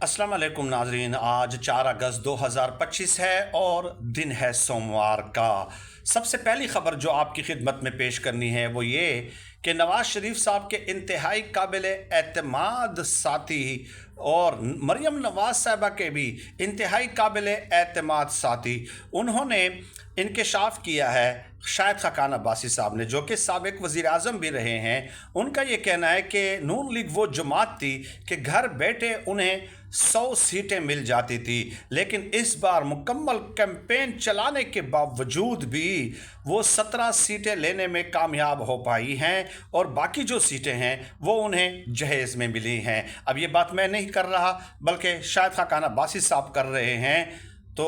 अस्सलाम वालेकुम नाजरीन। आज 4 अगस्त 2025 है और दिन है सोमवार का। सबसे पहली ख़बर जो आपकी खिदमत में पेश करनी है वो ये कि नवाज़ शरीफ साहब के इंतहाई काबिल एतमाद साथी और मरियम नवाज़ साहिबा के भी इंतहाई काबिल एतमाद साथी उन्होंने इंकशाफ किया है। शाहिद खाकान अब्बासी साहब ने, जो कि साबिक वज़ीर आज़म भी रहे हैं, उनका ये कहना है कि नून लीग वो जमात थी कि घर बैठे उन्हें 100 सीटें मिल जाती थी, लेकिन इस बार मुकम्मल कैंपेन चलाने के बावजूद भी वो 17 सीटें लेने में कामयाब हो पाई हैं और बाकी जो सीटें हैं वो उन्हें जहेज़ में मिली हैं। अब ये बात मैं नहीं कर रहा बल्कि शाहिद खाकान अब्बासी साहब कर रहे हैं, तो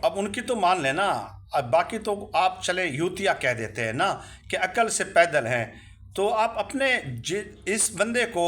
अब उनकी तो मान लेना। अब बाकी तो आप चले यूतिया कह देते हैं ना कि अकल से पैदल हैं। तो आप अपने इस बंदे को,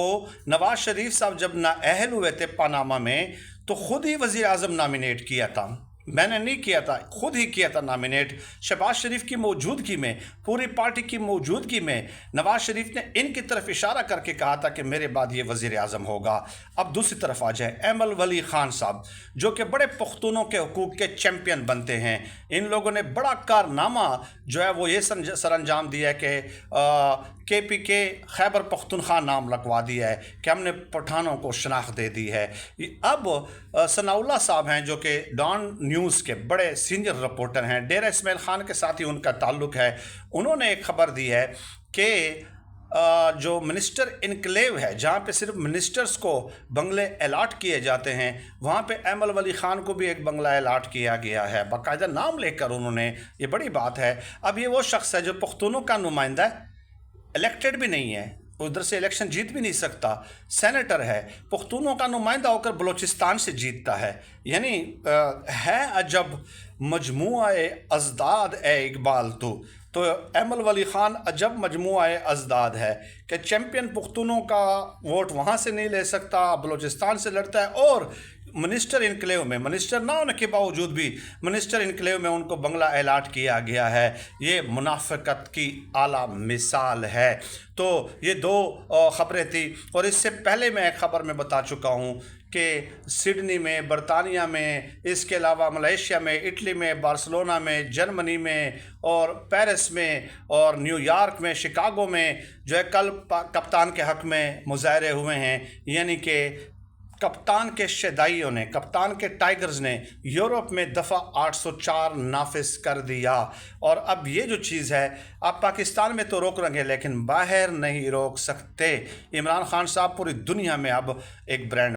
नवाज़ शरीफ साहब जब नाअहल हुए थे पनामा में, तो ख़ुद ही वज़ीर आज़म नामिनेट किया था, मैंने नहीं किया था, खुद ही किया था नामिनेट। शहबाज शरीफ की मौजूदगी में, पूरी पार्टी की मौजूदगी में नवाज़ शरीफ ने इनकी तरफ इशारा करके कहा था कि मेरे बाद ये वज़ीर आज़म होगा। अब दूसरी तरफ आ जाए एमल वली ख़ान साहब, जो कि बड़े पख्तूनों के हकूक़ के चैम्पियन बनते हैं। इन लोगों ने बड़ा कारनामा जो है वो ये सर अंजाम दिया है कि KPK खैबर पख्तूनख्वा नाम लगवा दिया है कि हमने पठानों को शनाख्त दे दी है। अब सनाउल्लाह साहब हैं, जो कि डॉन न्यूज़ के बड़े सीनियर रिपोर्टर हैं, डेरा इस्माइल ख़ान के साथ ही उनका ताल्लुक़ है। उन्होंने एक ख़बर दी है कि जो मिनिस्टर इनक्लेव है, जहाँ पे सिर्फ मिनिस्टर्स को बंगले अलाट किए जाते हैं, वहाँ पे एमल वली ख़ान को भी एक बंगला अलाट किया गया है, बाकायदा नाम लेकर उन्होंने। ये बड़ी बात है। अब ये वो शख्स है जो पख्तूनों का नुमाइंदा है, इलेक्टेड भी नहीं है, उधर से इलेक्शन जीत भी नहीं सकता, सेनेटर है, पख्तूनों का नुमाइंदा होकर बलूचिस्तान से जीतता है। यानी है अजब मजमूआ-ए अज़दाद ए इकबाल। तो एमल वली ख़ान अजब मजमूआ-ए अज़दाद है कि चैम्पियन पख्तूनों का वोट वहाँ से नहीं ले सकता, बलूचिस्तान से लड़ता है, और मिनिस्टर इनक्लेव में, मिनिस्टर ना होने के बावजूद भी मिनिस्टर इनक्लेव में उनको बंगला अलाट किया गया है। ये मुनाफ़िक़त की आला मिसाल है। तो ये दो ख़बरें थी, और इससे पहले मैं एक ख़बर में बता चुका हूँ कि सिडनी में, बरतानिया में, इसके अलावा मलेशिया में, इटली में, बार्सिलोना में, जर्मनी में और पेरिस में और न्यूयॉर्क में, शिकागो में जो है कल कप्तान के हक़ में मुज़ाहरे हुए हैं। यानी कि कप्तान के शदाइयों ने, कप्तान के टाइगर्स ने यूरोप में दफ़ा 804 नाफिज कर दिया। और अब ये जो चीज़ है, आप पाकिस्तान में तो रोक रहेंगे लेकिन बाहर नहीं रोक सकते। इमरान खान साहब पूरी दुनिया में अब एक ब्रांड